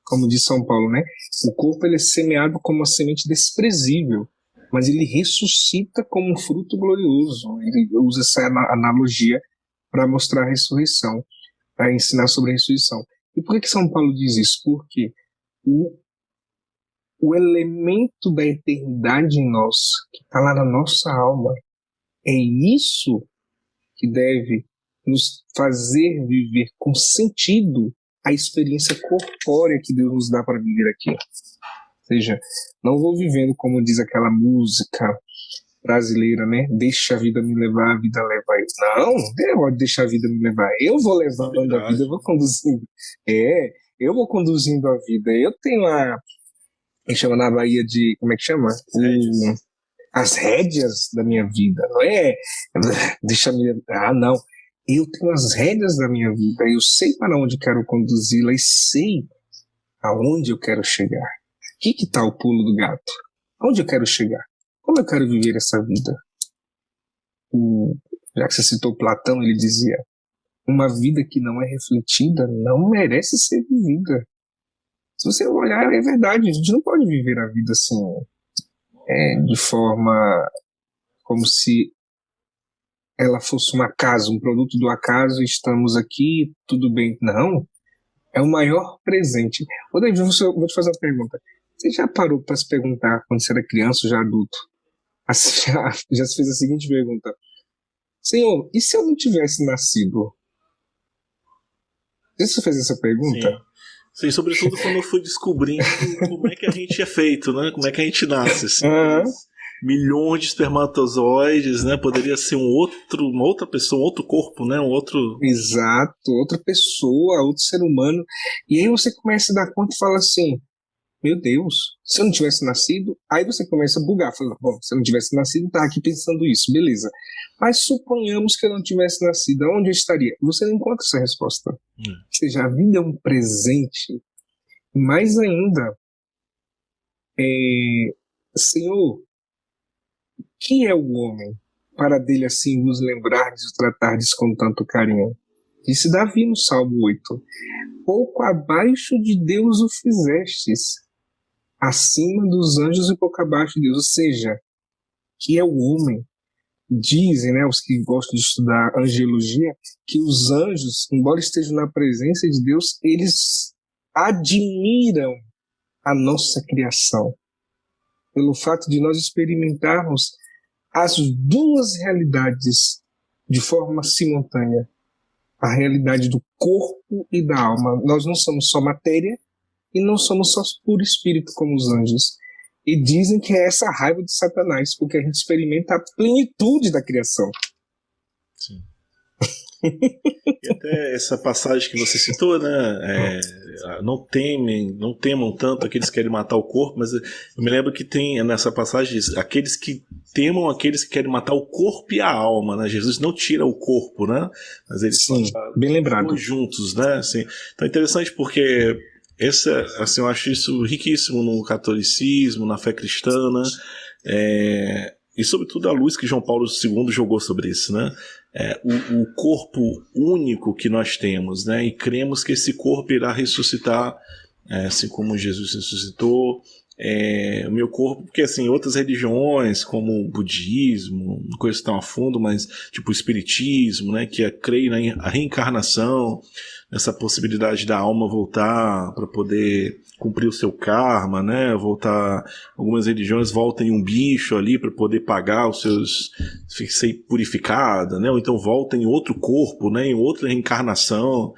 Como diz São Paulo, né? O corpo ele é semeado como uma semente desprezível, mas ele ressuscita como um fruto glorioso. Ele usa essa analogia para mostrar a ressurreição, para ensinar sobre a ressurreição. E por que São Paulo diz isso? Porque o elemento da eternidade em nós, que está lá na nossa alma, é isso que deve nos fazer viver com sentido a experiência corpórea que Deus nos dá para viver aqui. Ou seja, não vou vivendo como diz aquela música brasileira, né? Deixa a vida me levar, a vida leva eu. Não, eu vou deixar a vida me levar. Eu vou levando a vida, eu vou conduzindo. Eu vou conduzindo a vida. Eu tenho chama na Bahia de, como é que chama? As rédeas da minha vida, não é? Não. Eu tenho as rédeas da minha vida, eu sei para onde quero conduzi-la e sei aonde eu quero chegar. Aqui que está o pulo do gato. Onde eu quero chegar? Como eu quero viver essa vida? Já que você citou Platão, ele dizia: uma vida que não é refletida não merece ser vivida. Se você olhar, é verdade, a gente não pode viver a vida assim, de forma como se ela fosse um acaso, um produto do acaso, estamos aqui, tudo bem. Não, é o maior presente. Ô David, eu vou te fazer uma pergunta. Você já parou para se perguntar, quando você era criança ou já adulto, já se fez a seguinte pergunta: Senhor, e se eu não tivesse nascido? Você fez essa pergunta? Sim. Sim, sobretudo quando eu fui descobrindo como é que a gente é feito, né? Como é que a gente nasce. Assim, milhões de espermatozoides, né? Poderia ser uma outra pessoa, um outro corpo, né? Um outro... Exato, outra pessoa, outro ser humano. E aí você começa a dar conta e fala assim: meu Deus, se eu não tivesse nascido, aí você começa a bugar, fala, bom, se eu não tivesse nascido, tá aqui pensando isso, beleza. Mas suponhamos que eu não tivesse nascido, aonde eu estaria? Você não encontra essa resposta. Ou seja, a vida é um presente. Mais ainda, Senhor, que é o homem para dele assim vos lembrardes e o tratardes com tanto carinho? Disse Davi no Salmo 8. Pouco abaixo de Deus o fizestes, acima dos anjos e pouco abaixo de Deus. Ou seja, que é o homem. Dizem, né, os que gostam de estudar angelologia, que os anjos, embora estejam na presença de Deus, eles admiram a nossa criação. Pelo fato de nós experimentarmos as duas realidades de forma simultânea. A realidade do corpo e da alma. Nós não somos só matéria e não somos só puro espírito como os anjos. E dizem que é essa raiva de Satanás, porque a gente experimenta a plenitude da criação. Sim. E até essa passagem que você citou, né? Não temam tanto aqueles que querem matar o corpo, mas eu me lembro que tem nessa passagem aqueles que temam aqueles que querem matar o corpo e a alma, né? Jesus não tira o corpo, né? Mas eles Sim, bem lembrado. Juntos, né? Assim, então é interessante porque assim, eu acho isso riquíssimo no catolicismo, na fé cristã, né? E sobretudo a luz que João Paulo II jogou sobre isso, né? O corpo único que nós temos, né? E cremos que esse corpo irá ressuscitar, assim como Jesus ressuscitou. O meu corpo, porque assim, outras religiões como o budismo, não conheço tão a fundo, mas tipo o espiritismo, né, que creio na reencarnação, nessa possibilidade da alma voltar para poder cumprir o seu karma, né, voltar, algumas religiões voltam em um bicho ali para poder pagar os seus, ser purificada, né, ou então volta em outro corpo, né, em outra reencarnação,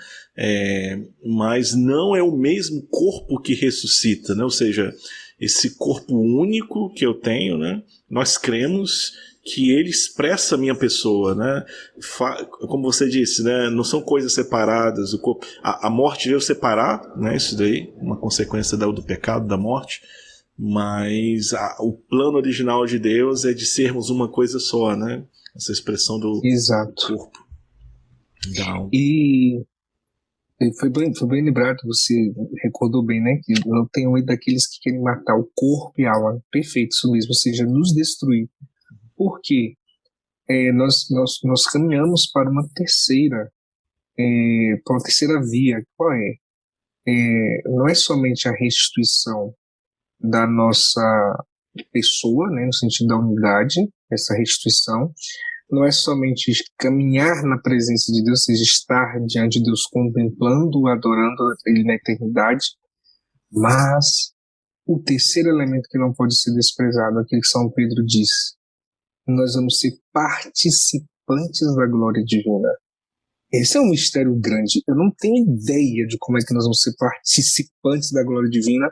mas não é o mesmo corpo que ressuscita, né, ou seja, esse corpo único que eu tenho, né? Nós cremos que ele expressa a minha pessoa, né? Como você disse, né? Não são coisas separadas. O corpo, a morte veio separar, né? Isso daí, uma consequência do pecado, da morte. Mas o plano original de Deus é de sermos uma coisa só, né? Essa expressão do corpo. E foi bem lembrado, você recordou bem, né? Que não tem medo daqueles que querem matar o corpo e a alma. Perfeito, isso mesmo, ou seja, nos destruir. Por quê? Nós caminhamos para uma terceira via. Qual é? Não é somente a restituição da nossa pessoa, né, no sentido da unidade, essa restituição, não é somente caminhar na presença de Deus, ou seja, estar diante de Deus contemplando, adorando Ele na eternidade, mas o terceiro elemento que não pode ser desprezado, aquilo que São Pedro diz, nós vamos ser participantes da glória divina. Esse é um mistério grande. Eu não tenho ideia de como é que nós vamos ser participantes da glória divina,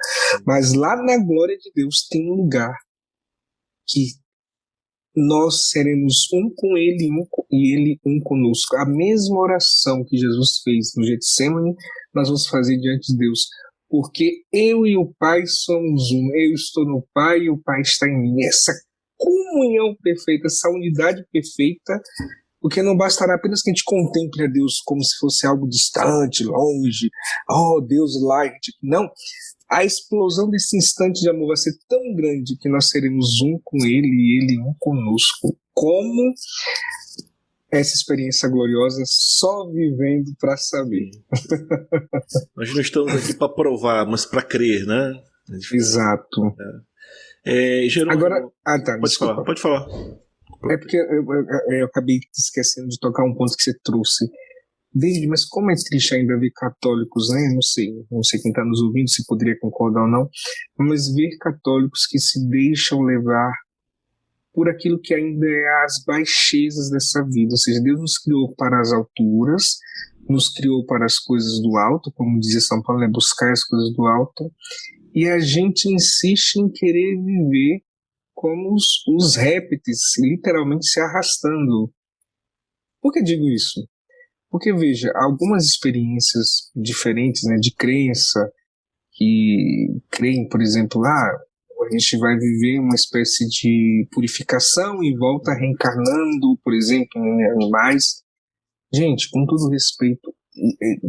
mas lá na glória de Deus tem um lugar que nós seremos um com Ele e Ele um conosco. A mesma oração que Jesus fez no Getsemane, nós vamos fazer diante de Deus. Porque eu e o Pai somos um. Eu estou no Pai e o Pai está em mim. Essa comunhão perfeita, essa unidade perfeita, porque não bastará apenas que a gente contemple a Deus como se fosse algo distante, longe, Deus lá, não. A explosão desse instante de amor vai ser tão grande que nós seremos um com Ele e Ele um conosco. Como essa experiência gloriosa, só vivendo para saber. Nós não estamos aqui para provar, mas para crer, né? Exato. Agora, pode falar. É porque eu acabei esquecendo de tocar um ponto que você trouxe. David, mas como é triste ainda ver católicos, né? Não sei quem está nos ouvindo se poderia concordar ou não, mas ver católicos que se deixam levar por aquilo que ainda é as baixezas dessa vida. Ou seja, Deus nos criou para as alturas, nos criou para as coisas do alto, como dizia São Paulo, né? Buscar as coisas do alto, e a gente insiste em querer viver como os répteis, literalmente se arrastando. Por que digo isso? Porque, veja, algumas experiências diferentes, né, de crença, que creem, por exemplo, a gente vai viver uma espécie de purificação e volta reencarnando, por exemplo, em animais. Gente, com todo respeito,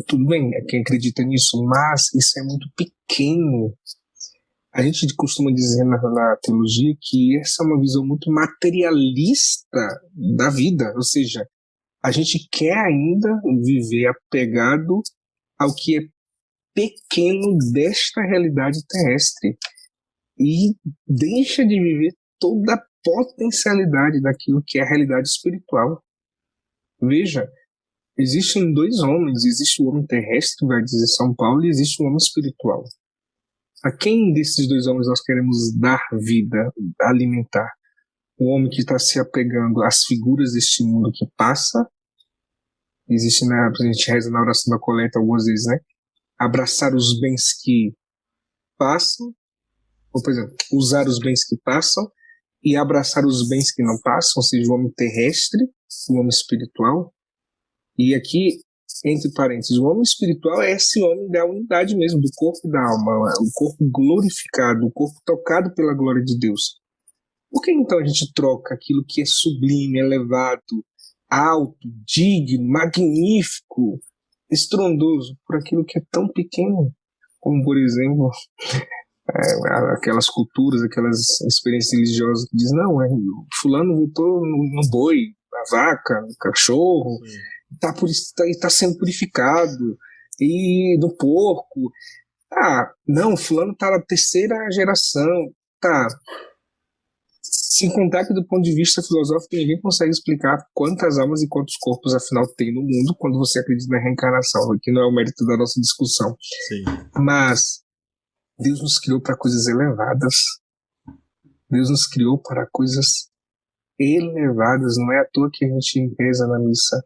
tudo bem, é quem acredita nisso, mas isso é muito pequeno. A gente costuma dizer na teologia que essa é uma visão muito materialista da vida, ou seja, a gente quer ainda viver apegado ao que é pequeno desta realidade terrestre e deixa de viver toda a potencialidade daquilo que é a realidade espiritual. Veja, existem dois homens, existe o homem terrestre, vai dizer São Paulo, e existe o homem espiritual. A quem desses dois homens nós queremos dar vida, alimentar? O homem que está se apegando às figuras deste mundo que passa, existe, né, a gente reza na oração da coleta algumas vezes, né? Abraçar os bens que passam, ou, por exemplo, usar os bens que passam e abraçar os bens que não passam, ou seja, o homem terrestre, o homem espiritual. E aqui, entre parênteses, o homem espiritual é esse homem da unidade mesmo, do corpo e da alma, o corpo glorificado, o corpo tocado pela glória de Deus. Por que então a gente troca aquilo que é sublime, elevado, alto, digno, magnífico, estrondoso, por aquilo que é tão pequeno, como, por exemplo, aquelas culturas, aquelas experiências religiosas que dizem, não, fulano votou no boi, na vaca, no cachorro, está sendo purificado, e no porco, não, fulano está na terceira geração, sem contar que do ponto de vista filosófico ninguém consegue explicar quantas almas e quantos corpos afinal tem no mundo quando você acredita na reencarnação, que não é o mérito da nossa discussão. Sim. Mas Deus nos criou para coisas elevadas. Deus nos criou para coisas elevadas. Não é à toa que a gente reza na missa.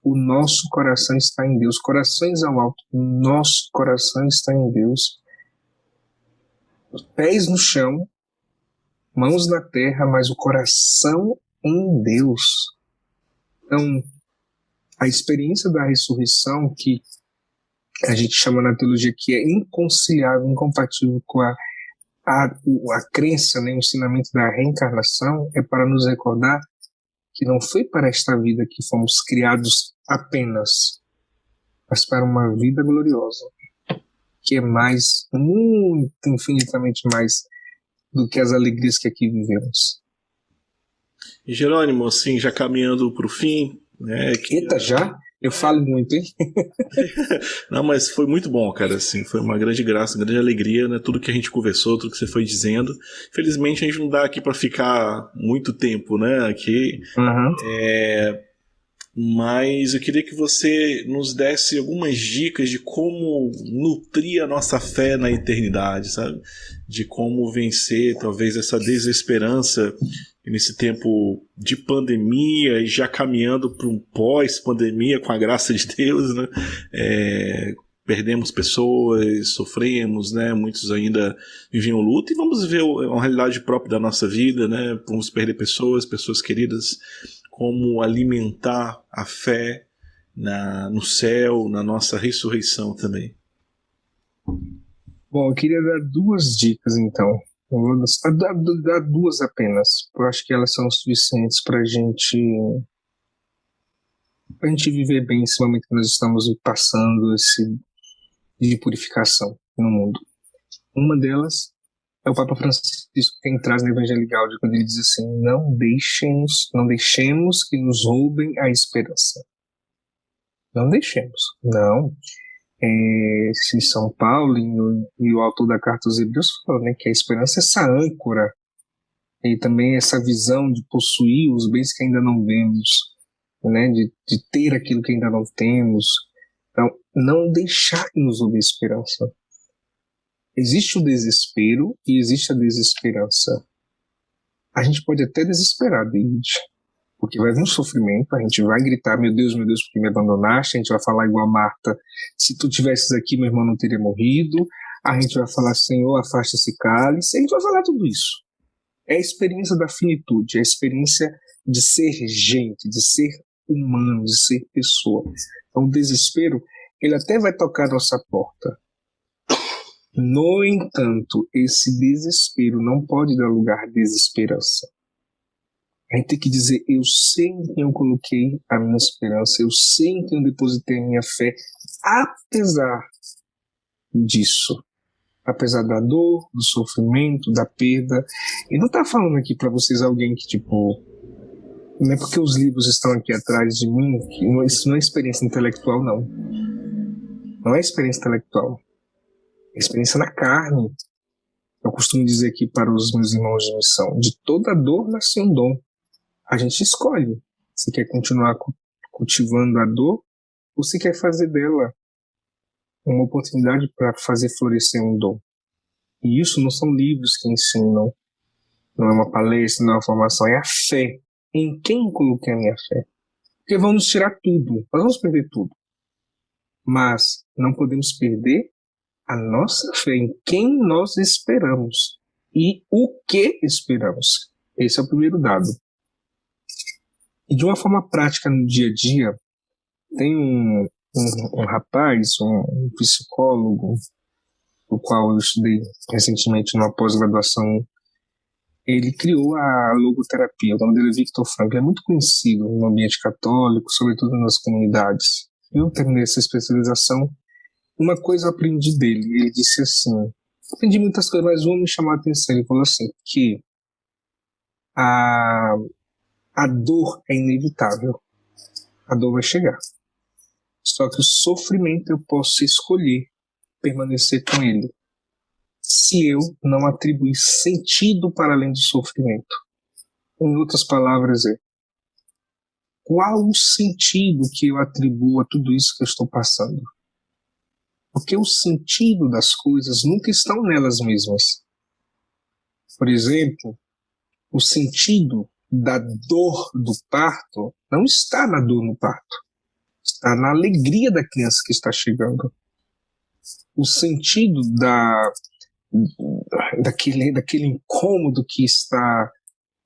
O nosso coração está em Deus. Corações ao alto. O nosso coração está em Deus. Pés no chão, mãos na terra, mas o coração em Deus. Então, a experiência da ressurreição, que a gente chama na teologia que é inconciliável, incompatível com a crença, né, o ensinamento da reencarnação, é para nos recordar que não foi para esta vida que fomos criados apenas, mas para uma vida gloriosa, que é mais, muito, infinitamente mais do que as alegrias que aqui vivemos. E Jerônimo, assim, já caminhando para o fim, né? Eita, já? Eu falo muito, hein? Não, mas foi muito bom, cara, assim, foi uma grande graça, uma grande alegria, né? Tudo que a gente conversou, tudo que você foi dizendo. Felizmente a gente não dá aqui para ficar muito tempo, né? Aqui. Uhum. Mas eu queria que você nos desse algumas dicas de como nutrir a nossa fé na eternidade, sabe? De como vencer, talvez, essa desesperança nesse tempo de pandemia e já caminhando para um pós-pandemia, com a graça de Deus, né? Perdemos pessoas, sofremos, né? Muitos ainda vivem o luto e vamos ver uma realidade própria da nossa vida, né? Vamos perder pessoas queridas. Como alimentar a fé no céu, na nossa ressurreição também. Bom, eu queria dar duas dicas, então. Eu vou dar duas apenas. Eu acho que elas são suficientes para a gente viver bem esse momento que nós estamos passando, esse de purificação no mundo. Uma delas é o Papa Francisco quem traz no Evangelho Gaudium, quando ele diz assim: não deixemos que nos roubem a esperança. Não deixemos. Não. Se São Paulo e o autor da Carta aos Hebreus falou, né, que a esperança é essa âncora e também essa visão de possuir os bens que ainda não vemos. né, de ter aquilo que ainda não temos. Então, não deixar de nos ouvir esperança. Existe o desespero e existe a desesperança. A gente pode até desesperar, David, porque vai vir um sofrimento, a gente vai gritar, meu Deus, porque me abandonaste, a gente vai falar igual a Marta, se tu tivesses aqui, meu irmão não teria morrido, a gente vai falar, Senhor, afasta esse cálice, a gente vai falar tudo isso. É a experiência da finitude, é a experiência de ser gente, de ser humano, de ser pessoa. Então o desespero, ele até vai tocar a nossa porta. No entanto, esse desespero não pode dar lugar à desesperança. A gente tem que dizer, eu sei em quem eu coloquei a minha esperança, eu sei em quem eu depositei a minha fé, apesar disso. Apesar da dor, do sofrimento, da perda. E não tá falando aqui para vocês alguém que, tipo, não é porque os livros estão aqui atrás de mim, que isso não é experiência intelectual, não. Não é experiência intelectual. É experiência na carne. Eu costumo dizer aqui para os meus irmãos de missão, de toda dor nasce um dom. A gente escolhe se quer continuar cultivando a dor ou se quer fazer dela uma oportunidade para fazer florescer um dom. E isso não são livros que ensinam, não é uma palestra, não é uma formação, é a fé. Em quem coloquei a minha fé? Porque vão nos tirar tudo, nós vamos perder tudo. Mas não podemos perder a nossa fé em quem nós esperamos e o que esperamos. Esse é o primeiro dado. E de uma forma prática no dia a dia, tem um rapaz, um psicólogo, o qual eu estudei recentemente numa pós-graduação. Ele criou a logoterapia, o nome dele é Viktor Frankl, é muito conhecido no ambiente católico, sobretudo nas comunidades. Eu terminei essa especialização, uma coisa eu aprendi dele, ele disse assim, aprendi muitas coisas, mas uma me chamou a atenção, ele falou assim, que a dor é inevitável, a dor vai chegar, só que o sofrimento eu posso escolher permanecer com ele, se eu não atribuir sentido para além do sofrimento. Em outras palavras, qual o sentido que eu atribuo a tudo isso que eu estou passando? Porque o sentido das coisas nunca estão nelas mesmas. Por exemplo, o sentido da dor do parto não está na dor no parto, está na alegria da criança que está chegando. O sentido daquele incômodo que está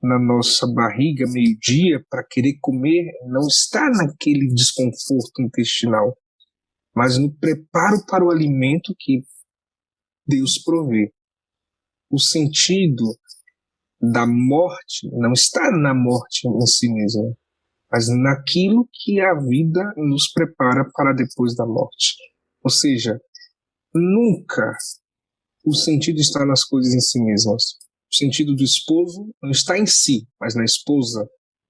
na nossa barriga meio-dia para querer comer não está naquele desconforto intestinal, mas no preparo para o alimento que Deus provê. O sentido da morte não está na morte em si mesma, mas naquilo que a vida nos prepara para depois da morte. Ou seja, nunca o sentido está nas coisas em si mesmas. O sentido do esposo não está em si, mas na esposa.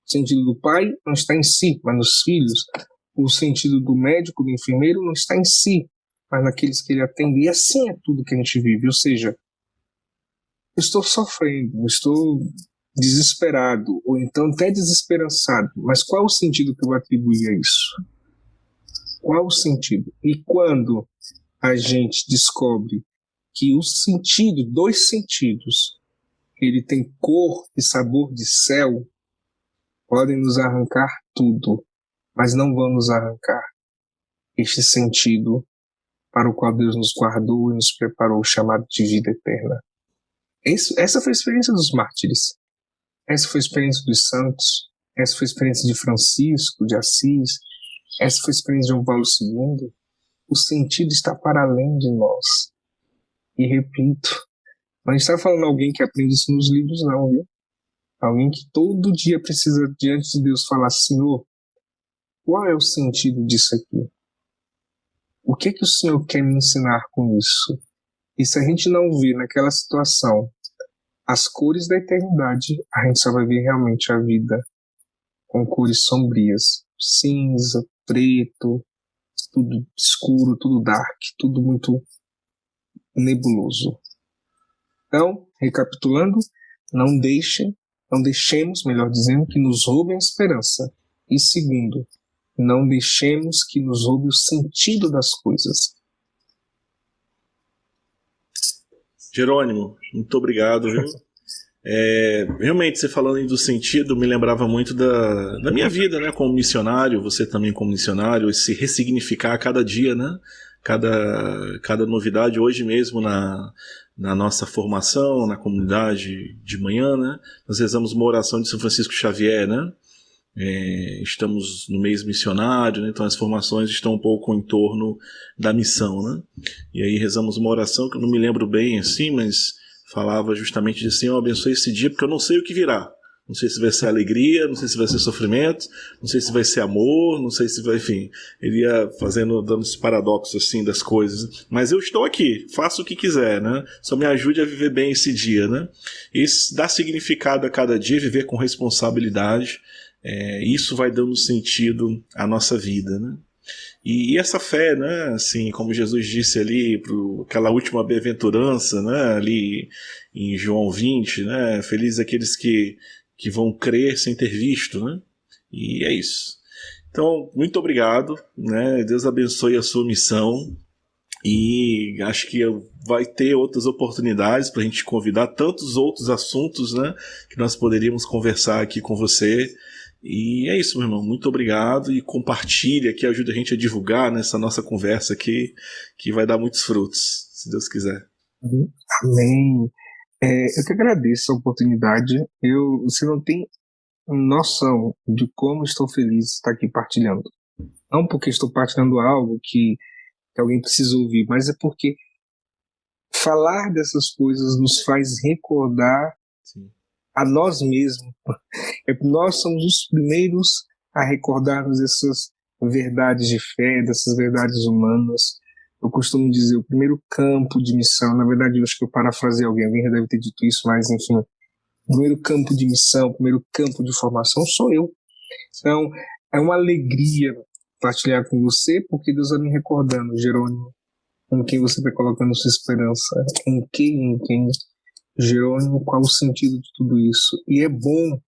O sentido do pai não está em si, mas nos filhos. O sentido do médico, do enfermeiro, não está em si, mas naqueles que ele atende. E assim é tudo que a gente vive. Ou seja, eu estou sofrendo, eu estou desesperado, ou então até desesperançado. Mas qual é o sentido que eu atribuí a isso? Qual o sentido? E quando a gente descobre que o sentido, dois sentidos, ele tem cor e sabor de céu, podem nos arrancar tudo, mas não vão nos arrancar este sentido para o qual Deus nos guardou e nos preparou, chamado de vida eterna. Essa foi a experiência dos mártires, essa foi a experiência dos santos, essa foi a experiência de Francisco de Assis, essa foi a experiência de João Paulo II. O sentido está para além de nós. E repito, não está falando alguém que aprende isso nos livros, não, viu? Alguém que todo dia precisa, diante de Deus, falar, Senhor, qual é o sentido disso aqui? O que o Senhor quer me ensinar com isso? E se a gente não vê naquela situação as cores da eternidade, a gente só vai ver realmente a vida com cores sombrias, cinza, preto, tudo escuro, tudo dark, tudo muito nebuloso. Então, recapitulando, não deixemos, melhor dizendo, que nos roubem a esperança, E segundo, não deixemos que nos roube o sentido das coisas. Jerônimo, muito obrigado, viu? Realmente, você falando aí do sentido, me lembrava muito da minha vida, né, como missionário, você também como missionário, esse ressignificar a cada dia, né? Cada novidade. Hoje mesmo na nossa formação, na comunidade de manhã, né, nós rezamos uma oração de São Francisco Xavier, né? Estamos no mês missionário, né, então as formações estão um pouco em torno da missão, né? E aí rezamos uma oração que eu não me lembro bem assim, mas falava justamente de assim: eu abençoe esse dia porque eu não sei o que virá. Não sei se vai ser alegria, não sei se vai ser sofrimento, não sei se vai ser amor, não sei se vai, enfim, ele ia dando esse paradoxo assim das coisas. Mas eu estou aqui, faço o que quiser, né? Só me ajude a viver bem esse dia, né? E dar significado a cada dia, viver com responsabilidade, isso vai dando sentido à nossa vida, né? E essa fé, né, assim, como Jesus disse ali, aquela última bem-aventurança, né, ali em João 20, né, felizes aqueles que vão crer sem ter visto, né, e é isso. Então, muito obrigado, né, Deus abençoe a sua missão, e acho que vai ter outras oportunidades para a gente convidar tantos outros assuntos, né, que nós poderíamos conversar aqui com você. E é isso, meu irmão. Muito obrigado, e compartilha, que ajuda a gente a divulgar nessa nossa conversa aqui, que vai dar muitos frutos, se Deus quiser. Amém. Eu que agradeço a oportunidade. Você não tem noção de como estou feliz de estar aqui partilhando. Não porque estou partilhando algo que alguém precisa ouvir, mas é porque falar dessas coisas nos faz recordar Sim. a nós mesmos. Nós somos os primeiros a recordarmos essas verdades de fé, dessas verdades humanas. Eu costumo dizer, o primeiro campo de missão, na verdade eu acho que eu parafrasei alguém já deve ter dito isso, mas enfim, o primeiro campo de missão, o primeiro campo de formação sou eu. Então, é uma alegria partilhar com você, porque Deus vai me recordando, Jerônimo, em quem você está colocando sua esperança, em quem, Jerônimo, qual o sentido de tudo isso. E é bom,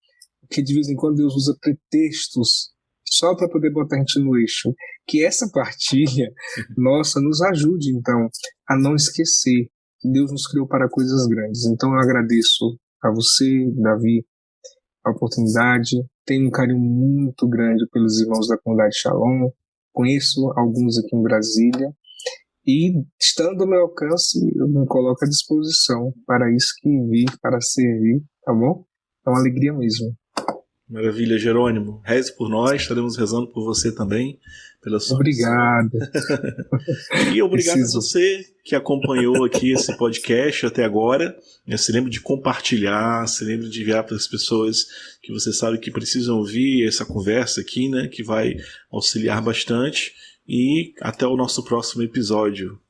porque de vez em quando Deus usa pretextos só para poder botar a gente no eixo, que essa partilha nossa nos ajude, então, a não esquecer que Deus nos criou para coisas grandes. Então eu agradeço a você, Davi, a oportunidade. Tenho um carinho muito grande pelos irmãos da comunidade Shalom, conheço alguns aqui em Brasília, e estando ao meu alcance, eu me coloco à disposição para isso que vim, para servir, tá bom? É uma alegria mesmo. Maravilha, Jerônimo. Reze por nós, estaremos rezando por você também. Pela sua Obrigado. E obrigado a você que acompanhou aqui esse podcast até agora. Se lembre de compartilhar, se lembre de enviar para as pessoas que você sabe que precisam ouvir essa conversa aqui, né, que vai auxiliar bastante. E até o nosso próximo episódio.